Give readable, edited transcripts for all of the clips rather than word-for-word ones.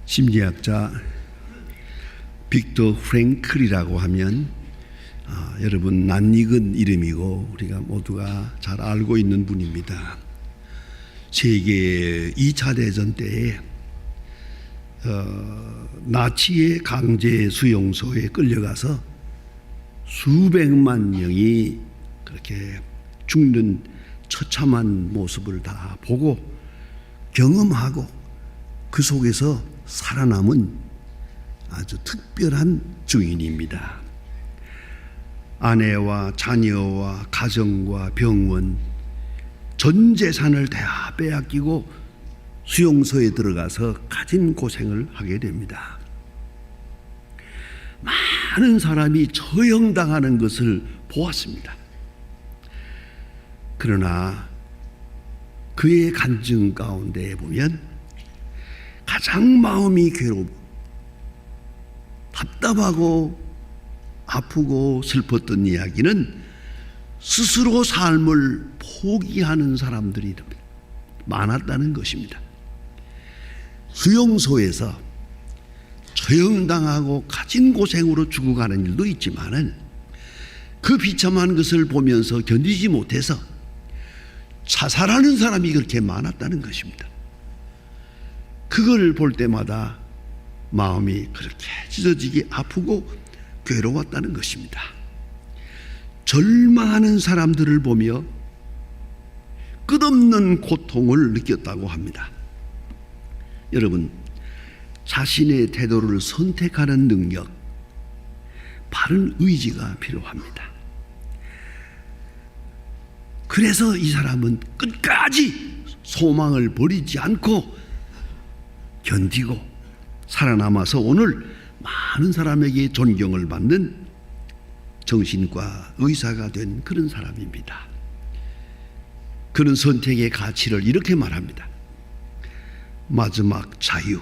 심리학자 빅터 프랭클이라고 하면 여러분 낯익은 이름이고 우리가 모두가 잘 알고 있는 분입니다. 세계 2차 대전 때에 나치의 강제 수용소에 끌려가서 수백만 명이 그렇게 죽는 처참한 모습을 다 보고 경험하고 그 속에서 살아남은 아주 특별한 증인입니다. 아내와 자녀와 가정과 병원, 전 재산을 다 빼앗기고 수용소에 들어가서 가진 고생을 하게 됩니다. 많은 사람이 처형당하는 것을 보았습니다. 그러나 그의 간증 가운데 보면 가장 마음이 괴롭고 답답하고 아프고 슬펐던 이야기는 스스로 삶을 포기하는 사람들이 많았다는 것입니다. 수용소에서 처형당하고 가진 고생으로 죽어가는 일도 있지만은 그 비참한 것을 보면서 견디지 못해서 자살하는 사람이 그렇게 많았다는 것입니다. 그걸 볼 때마다 마음이 그렇게 찢어지게 아프고 괴로웠다는 것입니다. 절망하는 사람들을 보며 끝없는 고통을 느꼈다고 합니다. 여러분, 자신의 태도를 선택하는 능력, 바른 의지가 필요합니다. 그래서 이 사람은 끝까지 소망을 버리지 않고 견디고 살아남아서 오늘 많은 사람에게 존경을 받는 정신과 의사가 된 그런 사람입니다. 그런 선택의 가치를 이렇게 말합니다. 마지막 자유,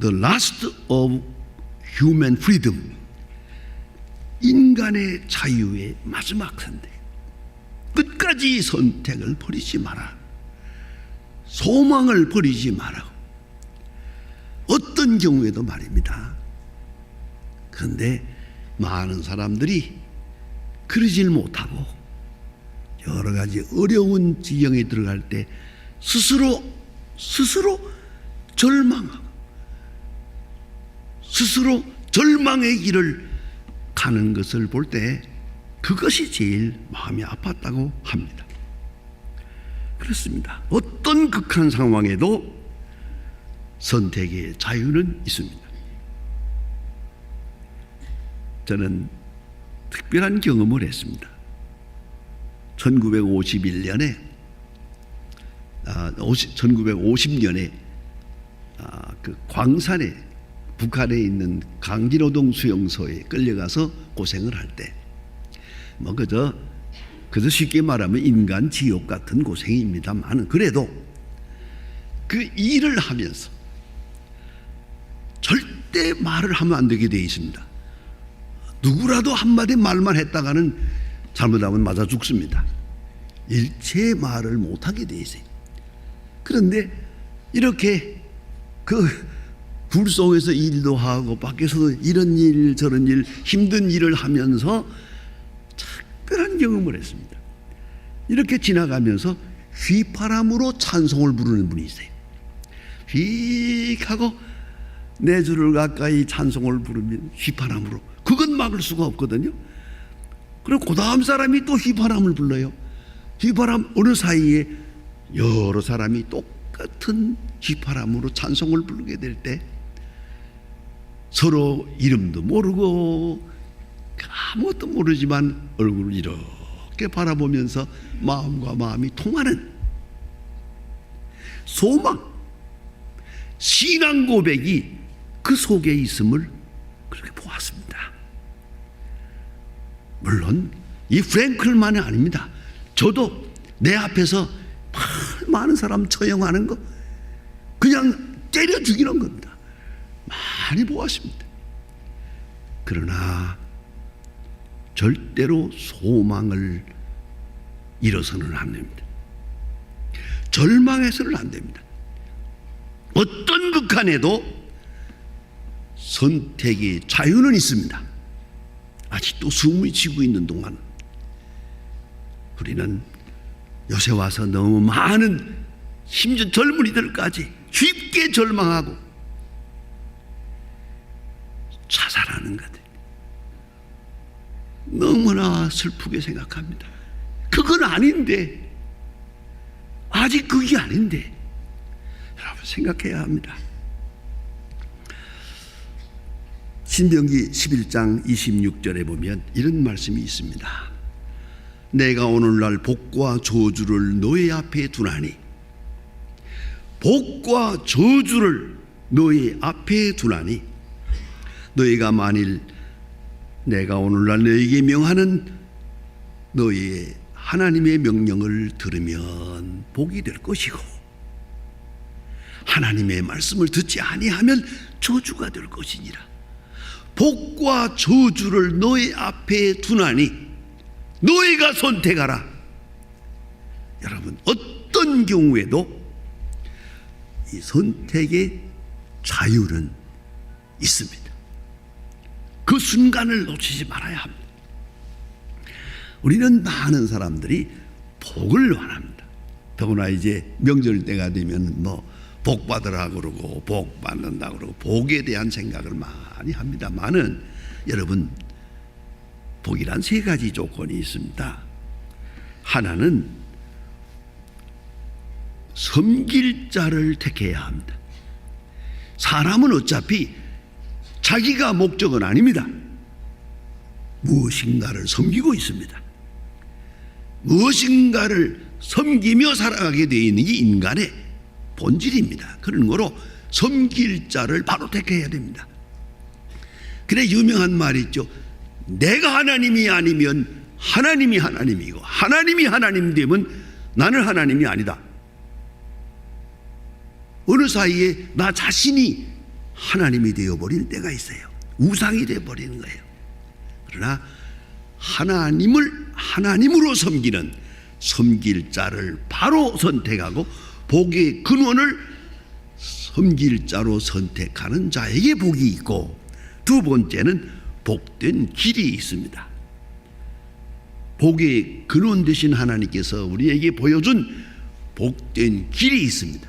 The last of human freedom, 인간의 자유의 마지막 선택. 끝까지 선택을 버리지 마라. 소망을 버리지 마라. 어떤 경우에도 말입니다. 그런데 많은 사람들이 그러질 못하고 여러 가지 어려운 지경에 들어갈 때 스스로 절망하고 스스로 절망의 길을 가는 것을 볼 때 그것이 제일 마음이 아팠다고 합니다. 그렇습니다. 어떤 극한 상황에도 선택의 자유는 있습니다. 저는 특별한 경험을 했습니다. 1950년에 그 광산에 북한에 있는 강제노동 수용소에 끌려가서 고생을 할 때 그저 쉽게 말하면 인간 지옥 같은 고생입니다만 그래도 그 일을 하면서 절대 말을 하면 안 되게 되어 있습니다. 누구라도 한마디 말만 했다가는 잘못하면 맞아 죽습니다. 일체 말을 못하게 되어 있어요. 그런데 이렇게 그 불 속에서 일도 하고 밖에서도 이런 일 저런 일 힘든 일을 하면서 특별한 경험을 했습니다. 이렇게 지나가면서 휘파람으로 찬송을 부르는 분이 있어요. 휙 하고 네 줄을 가까이 찬송을 부르면 휘파람으로 그건 막을 수가 없거든요. 그리고 그 다음 사람이 또 휘파람을 불러요. 휘파람 어느 사이에 여러 사람이 똑같은 휘파람으로 찬송을 부르게 될 때 서로 이름도 모르고 아무것도 모르지만 얼굴을 이렇게 바라보면서 마음과 마음이 통하는 소망, 신앙 고백이 그 속에 있음을 그렇게 보았습니다. 물론 이 프랭클만이 아닙니다. 저도 내 앞에서 많은 사람 처형하는 거 그냥 때려 죽이는 겁니다. 많이 보았습니다. 그러나 절대로 소망을 잃어서는 안 됩니다. 절망해서는 안 됩니다. 어떤 북한에도 선택의 자유는 있습니다. 아직도 숨을 쉬고 있는 동안 우리는 요새 와서 너무 많은 심지어 젊은이들까지 쉽게 절망하고 자살하는 것 너무나 슬프게 생각합니다. 그건 아닌데, 아직 그게 아닌데 여러분 생각해야 합니다. 신명기 11장 26절에 보면 이런 말씀이 있습니다. 내가 오늘날 복과 저주를 너희 앞에 두나니, 복과 저주를 너희 앞에 두나니, 너희가 만일 내가 오늘날 너희에게 명하는 너희의 하나님의 명령을 들으면 복이 될 것이고, 하나님의 말씀을 듣지 아니하면 저주가 될 것이니라. 복과 저주를 너희 앞에 두나니 너희가 선택하라. 여러분, 어떤 경우에도 이 선택의 자유는 있습니다. 그 순간을 놓치지 말아야 합니다. 우리는 많은 사람들이 복을 원합니다. 더구나 이제 명절 때가 되면 복 받으라 그러고 복 받는다 그러고 복에 대한 생각을 많이 합니다만은, 여러분, 복이란 세 가지 조건이 있습니다. 하나는 섬길 자를 택해야 합니다. 사람은 어차피 자기가 목적은 아닙니다. 무엇인가를 섬기고 있습니다. 무엇인가를 섬기며 살아가게 되어 있는 게 인간의 본질입니다. 그런 거로 섬길 자를 바로 택해야 됩니다. 그래 유명한 말이 있죠. 내가 하나님이 아니면 하나님이 하나님이고, 하나님이 하나님 되면 나는 하나님이 아니다. 어느 사이에 나 자신이 하나님이 되어버리는 때가 있어요. 우상이 되어버리는 거예요. 그러나 하나님을 하나님으로 섬기는 섬길 자를 바로 선택하고 복의 근원을 섬길 자로 선택하는 자에게 복이 있고, 두 번째는 복된 길이 있습니다. 복의 근원 되신 하나님께서 우리에게 보여준 복된 길이 있습니다.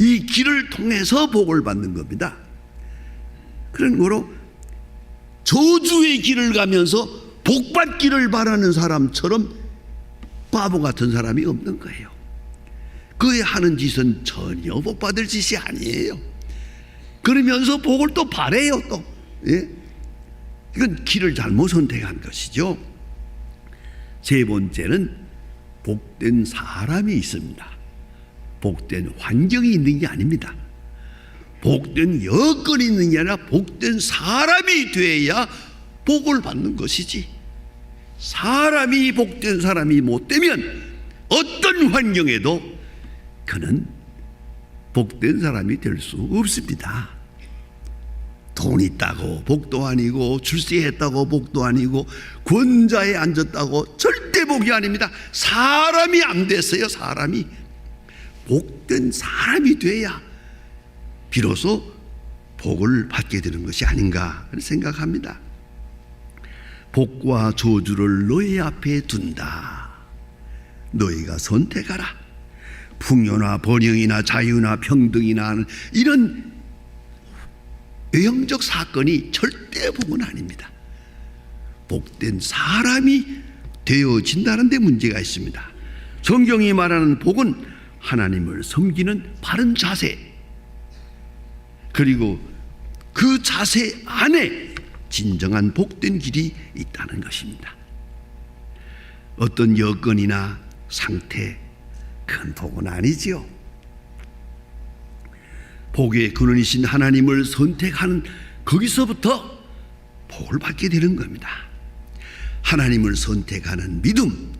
이 길을 통해서 복을 받는 겁니다. 그런 거로 저주의 길을 가면서 복받기를 바라는 사람처럼 바보 같은 사람이 없는 거예요. 그의 하는 짓은 전혀 복받을 짓이 아니에요. 그러면서 복을 또 바래요. 또 이건 길을 잘못 선택한 것이죠. 세 번째는 복된 사람이 있습니다. 복된 환경이 있는 게 아닙니다. 복된 여건이 있는 게 아니라 복된 사람이 돼야 복을 받는 것이지, 사람이 복된 사람이 못 되면 어떤 환경에도 그는 복된 사람이 될 수 없습니다. 돈 있다고 복도 아니고, 출세했다고 복도 아니고, 권좌에 앉았다고 절대 복이 아닙니다. 사람이 안 됐어요. 사람이 복된 사람이 돼야 비로소 복을 받게 되는 것이 아닌가 생각합니다. 복과 저주를 너희 앞에 둔다. 너희가 선택하라. 풍요나 번영이나 자유나 평등이나 하는 이런 외형적 사건이 절대 복은 아닙니다. 복된 사람이 되어진다는 데 문제가 있습니다. 성경이 말하는 복은 하나님을 섬기는 바른 자세, 그리고 그 자세 안에 진정한 복된 길이 있다는 것입니다. 어떤 여건이나 상태, 큰 복은 아니지요. 복의 근원이신 하나님을 선택하는 거기서부터 복을 받게 되는 겁니다. 하나님을 선택하는 믿음,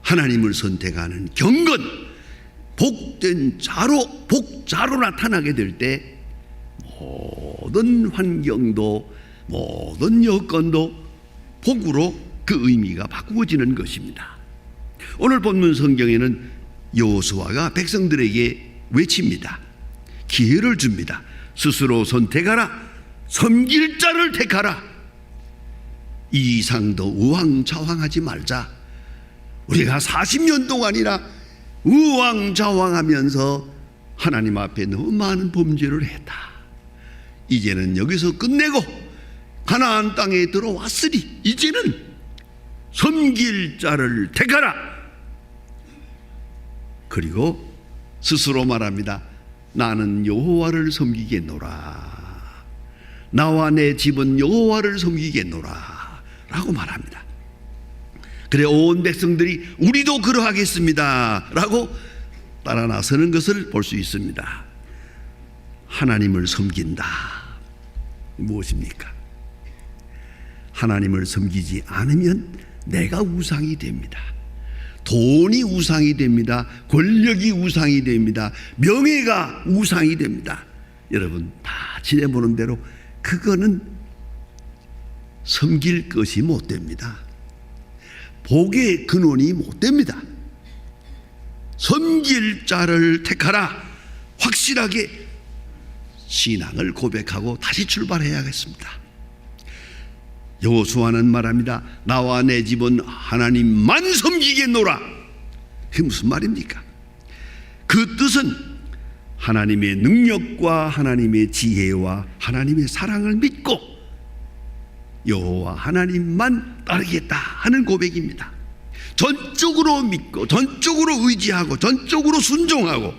하나님을 선택하는 경건, 복된 자로, 복자로 나타나게 될 때 모든 환경도, 모든 여건도 복으로 그 의미가 바꾸어지는 것입니다. 오늘 본문 성경에는 여호수아가 백성들에게 외칩니다. 기회를 줍니다. 스스로 선택하라. 섬길 자를 택하라. 이 이상도 우왕좌왕하지 말자. 우리가 40년 동안이나 우왕좌왕하면서 하나님 앞에 너무 많은 범죄를 했다. 이제는 여기서 끝내고 가나안 땅에 들어왔으니 이제는 섬길 자를 택하라. 그리고 스스로 말합니다. 나는 여호와를 섬기겠노라. 나와 내 집은 여호와를 섬기겠노라 라고 말합니다. 그래 온 백성들이 우리도 그러하겠습니다 라고 따라 나서는 것을 볼 수 있습니다. 하나님을 섬긴다. 무엇입니까? 하나님을 섬기지 않으면 내가 우상이 됩니다. 돈이 우상이 됩니다. 권력이 우상이 됩니다. 명예가 우상이 됩니다. 여러분 다 지내보는 대로 그거는 섬길 것이 못 됩니다. 복의 근원이 못 됩니다. 섬길 자를 택하라. 확실하게 신앙을 고백하고 다시 출발해야겠습니다. 여호수아는 말합니다. 나와 내 집은 하나님만 섬기겠노라. 그게 무슨 말입니까? 그 뜻은 하나님의 능력과 하나님의 지혜와 하나님의 사랑을 믿고 여호와 하나님만 따르겠다 하는 고백입니다. 전적으로 믿고 전적으로 의지하고 전적으로 순종하고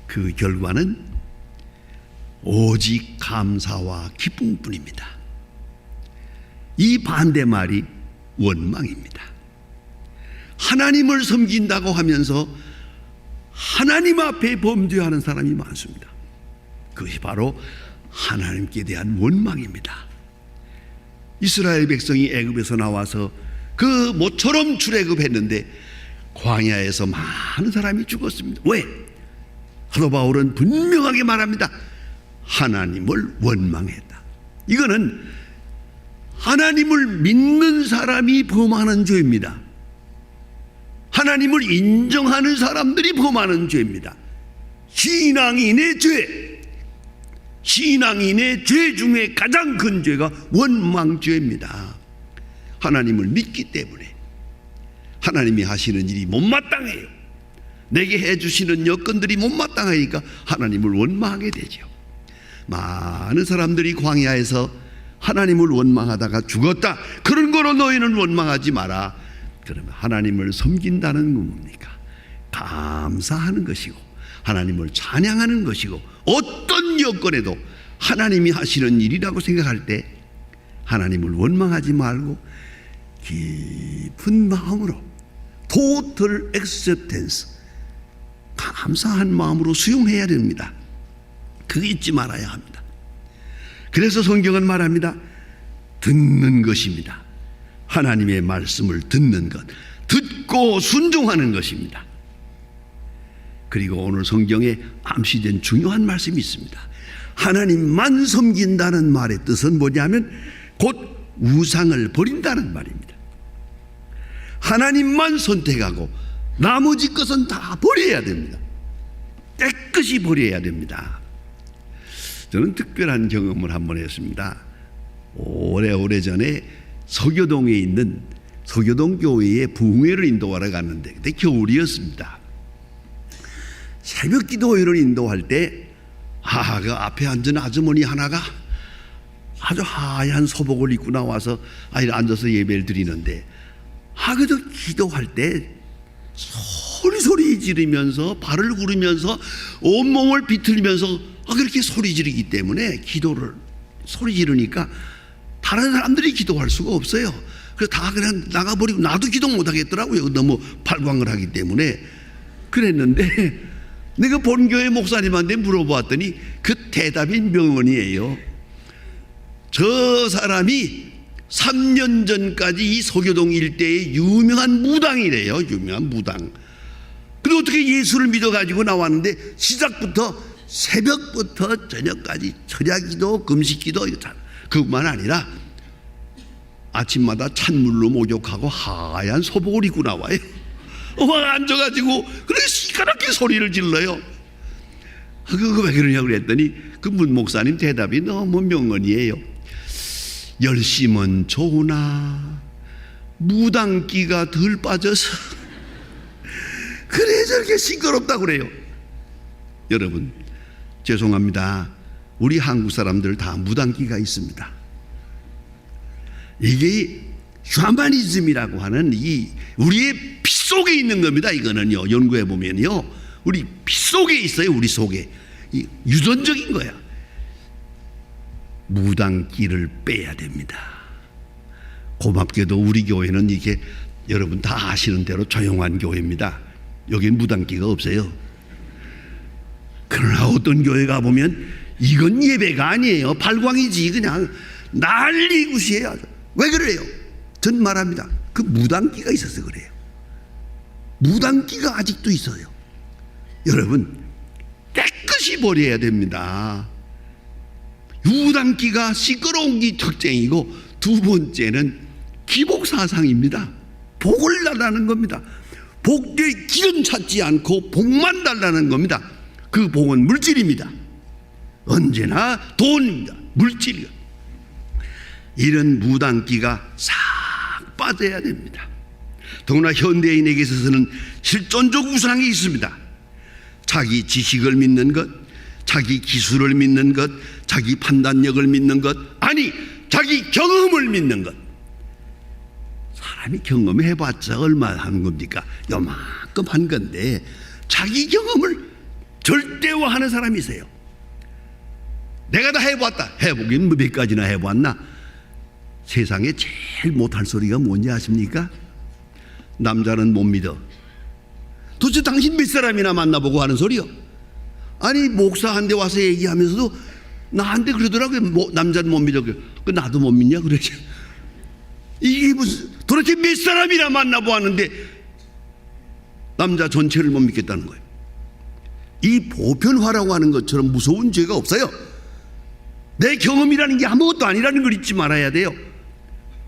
그 결과는 오직 감사와 기쁨뿐입니다. 이 반대말이 원망입니다. 하나님을 섬긴다고 하면서 하나님 앞에 범죄하는 사람이 많습니다. 그것이 바로 하나님께 대한 원망입니다. 이스라엘 백성이 애굽에서 나와서 그 모처럼 출애굽했는데 광야에서 많은 사람이 죽었습니다. 왜? 사도 바울은 분명하게 말합니다. 하나님을 원망했다. 이거는 하나님을 믿는 사람이 범하는 죄입니다. 하나님을 인정하는 사람들이 범하는 죄입니다. 신앙인의 죄, 신앙인의 죄 중에 가장 큰 죄가 원망죄입니다. 하나님을 믿기 때문에 하나님이 하시는 일이 못마땅해요. 내게 해주시는 여건들이 못마땅하니까 하나님을 원망하게 되죠. 많은 사람들이 광야에서 하나님을 원망하다가 죽었다. 그런 거로 너희는 원망하지 마라. 그러면 하나님을 섬긴다는 건 뭡니까? 감사하는 것이고 하나님을 찬양하는 것이고 어떤 여건에도 하나님이 하시는 일이라고 생각할 때 하나님을 원망하지 말고 깊은 마음으로 total acceptance, 감사한 마음으로 수용해야 됩니다. 그거 잊지 말아야 합니다. 그래서 성경은 말합니다. 듣는 것입니다. 하나님의 말씀을 듣는 것, 듣고 순종하는 것입니다. 그리고 오늘 성경에 암시된 중요한 말씀이 있습니다. 하나님만 섬긴다는 말의 뜻은 뭐냐면 곧 우상을 버린다는 말입니다. 하나님만 선택하고 나머지 것은 다 버려야 됩니다. 깨끗이 버려야 됩니다. 저는 특별한 경험을 한번 했습니다. 오래전에 서교동에 있는 서교동 교회에 부흥회를 인도하러 갔는데 그때 겨울이었습니다. 새벽 기도회를 인도할 때 그 앞에 앉은 아주머니 하나가 아주 하얀 소복을 입고 나와서 앉아서 예배를 드리는데 그저 기도할 때 소리 지르면서 발을 구르면서 온몸을 비틀면서 그렇게 소리 지르기 때문에 기도를 소리 지르니까 다른 사람들이 기도할 수가 없어요. 그래서 다 그냥 나가버리고 나도 기도 못하겠더라고요. 너무 발광을 하기 때문에. 그랬는데 내가 본교회 목사님한테 물어봤더니 그 대답이 명언이에요. 저 사람이 3년 전까지 이 서교동 일대의 유명한 무당이래요. 유명한 무당. 근데 어떻게 예수를 믿어가지고 나왔는데 시작부터 새벽부터 저녁까지 철야기도 금식기도 그것만 아니라 아침마다 찬물로 목욕하고 하얀 소복을 입고 나와요. 앉아가지고 그렇게 시끄럽게 소리를 질러요. 그거 왜 그러냐고 그랬더니 그 문 목사님 대답이 너무 명언이에요. 열심은 좋으나 무당기가 덜 빠져서 그래 저렇게 시끄럽다고 그래요. 여러분 죄송합니다. 우리 한국 사람들 다 무당기가 있습니다. 이게 샤머니즘이라고 하는 이 우리의 피 속에 있는 겁니다. 이거는요 연구해 보면요 우리 피 속에 있어요. 우리 속에 이 유전적인 거야. 무당기를 빼야 됩니다. 고맙게도 우리 교회는 이게 여러분 다 아시는 대로 조용한 교회입니다. 여긴 무당기가 없어요. 그러나 어떤 교회 가보면 이건 예배가 아니에요. 발광이지. 그냥 난리굿이에요. 왜 그래요? 전 말합니다. 그 무당기가 있어서 그래요. 무당기가 아직도 있어요. 여러분 깨끗이 버려야 됩니다. 무당기가 시끄러운 게 특징이고, 두 번째는 기복사상입니다. 복을 달라는 겁니다. 복의 길은 찾지 않고 복만 달라는 겁니다. 그 복은 물질입니다. 언제나 돈입니다. 물질이요. 이런 무당기가 싹 빠져야 됩니다. 더구나 현대인에게 있어서는 실존적 우상이 있습니다. 자기 지식을 믿는 것, 자기 기술을 믿는 것, 자기 판단력을 믿는 것, 아니 자기 경험을 믿는 것. 사람이 경험해봤자 얼마나 하는 겁니까? 요만큼 한 건데 자기 경험을 절대화하는 사람이 있어요. 내가 다 해봤다. 해보긴 몇 가지나 해봤나? 세상에 제일 못할 소리가 뭔지 아십니까? 남자는 못 믿어. 도대체 당신 몇 사람이나 만나보고 하는 소리요? 아니 목사한테 와서 얘기하면서도 나한테 그러더라고요. 남자는 못 믿어. 그 나도 못 믿냐? 그러죠. 이게 무슨 도대체 몇 사람이나 만나보았는데 남자 전체를 못 믿겠다는 거예요. 이 보편화라고 하는 것처럼 무서운 죄가 없어요. 내 경험이라는 게 아무것도 아니라는 걸 잊지 말아야 돼요.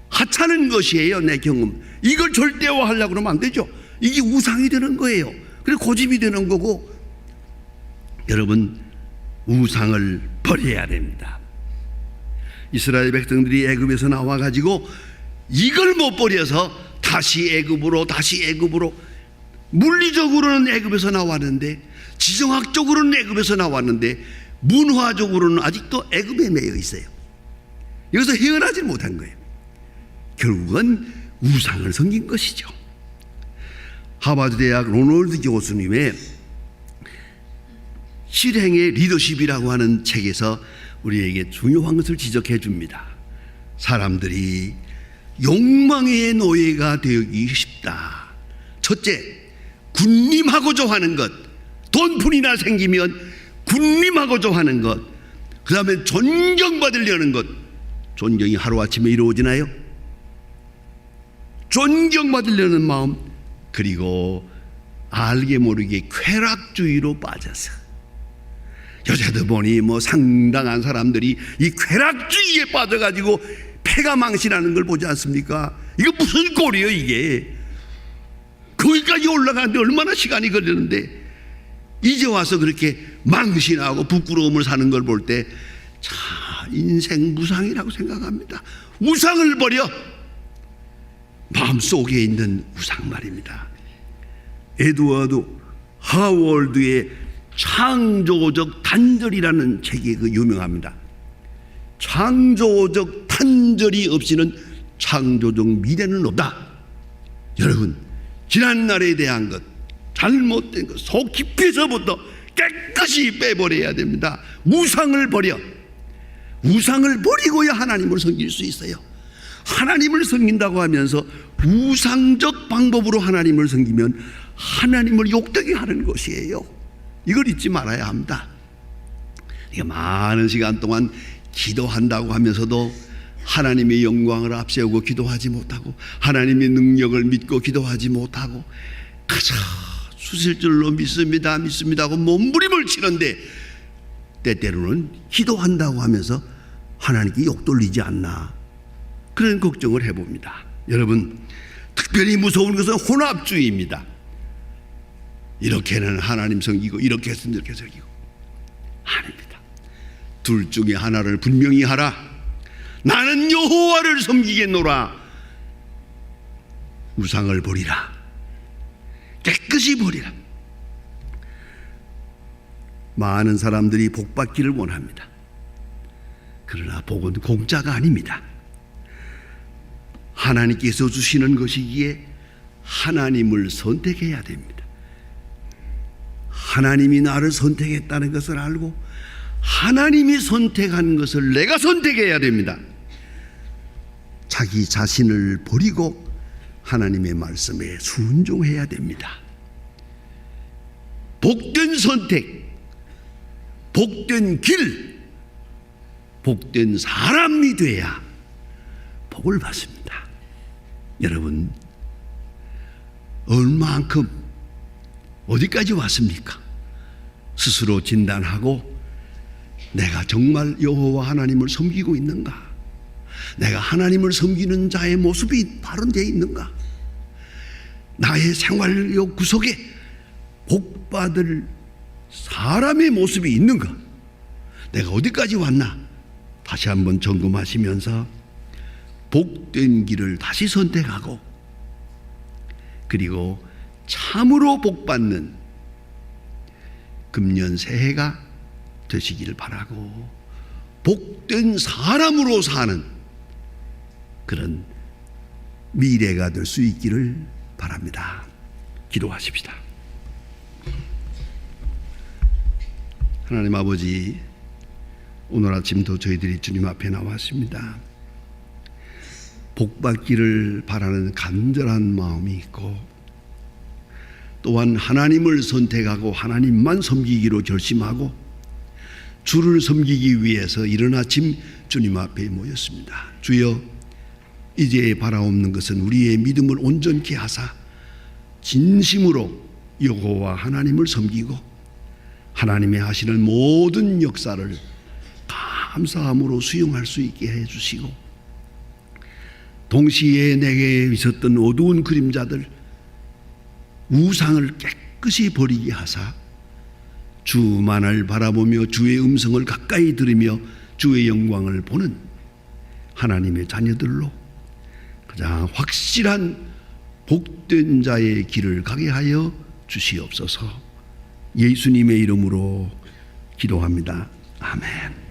하찮은 것이에요. 내 경험. 이걸 절대화하려고 그러면 안 되죠. 이게 우상이 되는 거예요. 그래서 고집이 되는 거고. 여러분 우상을 버려야 됩니다. 이스라엘 백성들이 애굽에서 나와가지고 이걸 못 버려서 다시 애굽으로 물리적으로는 애굽에서 나왔는데, 지정학적으로는 애굽에서 나왔는데, 문화적으로는 아직도 애굽에 매여 있어요. 여기서 헤어나지 못한 거예요. 결국은 우상을 섬긴 것이죠. 하버드 대학 로널드 교수님의 실행의 리더십이라고 하는 책에서 우리에게 중요한 것을 지적해 줍니다. 사람들이 욕망의 노예가 되기 쉽다. 첫째, 군림하고자 하는 것. 돈풀이나 생기면 군림하고자 하는 것. 그 다음에 존경받으려는 것. 존경이 하루아침에 이루어지나요? 존경받으려는 마음, 그리고 알게 모르게 쾌락주의로 빠져서, 여자들 보니 뭐 상당한 사람들이 이 쾌락주의에 빠져가지고 폐가 망신하는 걸 보지 않습니까? 이거 무슨 꼴이에요 이게? 거기까지 올라가는데 얼마나 시간이 걸리는데, 이제 와서 그렇게 망신하고 부끄러움을 사는 걸 볼 때 참 인생 무상이라고 생각합니다. 우상을 버려. 마음속에 있는 우상 말입니다. 에드워드 하월드의 창조적 단절이라는 책이 유명합니다. 창조적 단절이 없이는 창조적 미래는 없다. 여러분, 지난날에 대한 것, 잘못된 것, 속 깊이서부터 깨끗이 빼버려야 됩니다. 우상을 버려. 우상을 버리고야 하나님을 섬길 수 있어요. 하나님을 섬긴다고 하면서 우상적 방법으로 하나님을 섬기면 하나님을 욕되게 하는 것이에요. 이걸 잊지 말아야 합니다. 많은 시간 동안 기도한다고 하면서도 하나님의 영광을 앞세우고 기도하지 못하고, 하나님의 능력을 믿고 기도하지 못하고, 가자 수실줄로 믿습니다 하고 몸부림을 치는데, 때때로는 기도한다고 하면서 하나님께 욕 돌리지 않나, 그런 걱정을 해봅니다. 여러분, 특별히 무서운 것은 혼합주의입니다. 이렇게는 하나님 섬기고, 이렇게 해서 이렇게 섬기고. 아닙니다. 둘 중에 하나를 분명히 하라. 나는 여호와를 섬기겠노라. 우상을 버리라. 깨끗이 버리라. 많은 사람들이 복 받기를 원합니다. 그러나 복은 공짜가 아닙니다. 하나님께서 주시는 것이기에 하나님을 선택해야 됩니다. 하나님이 나를 선택했다는 것을 알고 하나님이 선택한 것을 내가 선택해야 됩니다. 자기 자신을 버리고 하나님의 말씀에 순종해야 됩니다. 복된 선택, 복된 길, 복된 사람이 돼야 복을 받습니다. 여러분, 얼마만큼 어디까지 왔습니까? 스스로 진단하고 내가 정말 여호와 하나님을 섬기고 있는가? 내가 하나님을 섬기는 자의 모습이 발현되어 있는가? 나의 생활력 구석에 복받을 사람의 모습이 있는가? 내가 어디까지 왔나? 다시 한번 점검하시면서 복된 길을 다시 선택하고 그리고 참으로 복받는 금년 새해가 되시기를 바라고 복된 사람으로 사는 그런 미래가 될 수 있기를 바랍니다. 기도하십시다. 하나님 아버지, 오늘 아침도 저희들이 주님 앞에 나왔습니다. 복받기를 바라는 간절한 마음이 있고 또한 하나님을 선택하고 하나님만 섬기기로 결심하고 주를 섬기기 위해서 이른 아침 주님 앞에 모였습니다. 주여, 이제 바라옵는 것은 우리의 믿음을 온전케 하사 진심으로 여호와 하나님을 섬기고 하나님의 하시는 모든 역사를 감사함으로 수용할 수 있게 해주시고 동시에 내게 있었던 어두운 그림자들 우상을 깨끗이 버리게 하사 주만을 바라보며 주의 음성을 가까이 들으며 주의 영광을 보는 하나님의 자녀들로 가장 확실한 복된 자의 길을 가게 하여 주시옵소서. 예수님의 이름으로 기도합니다. 아멘.